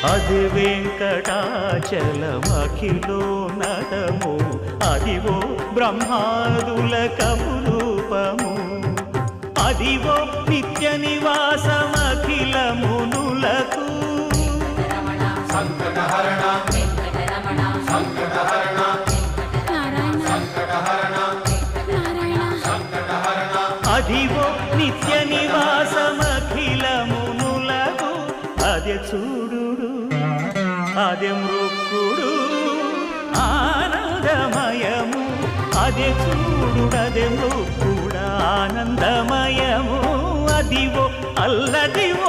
అది వెంకటాచలమఖిలో నటము అదివో బ్రహ్మాదుల కపురూపము అదివో నిత్య నివాసమఖిల మునులకు సంకటహరణ సంకటహరణ సంకటహరణ సంకటహరణ అదివో నిత్య నివాసమఖిల మునులకు అదే చూడు అదే మృక్కుడు ఆనందమయము అదే చూడుడదే మృక్కుడు ఆనందమయము అదివో అల్లదివో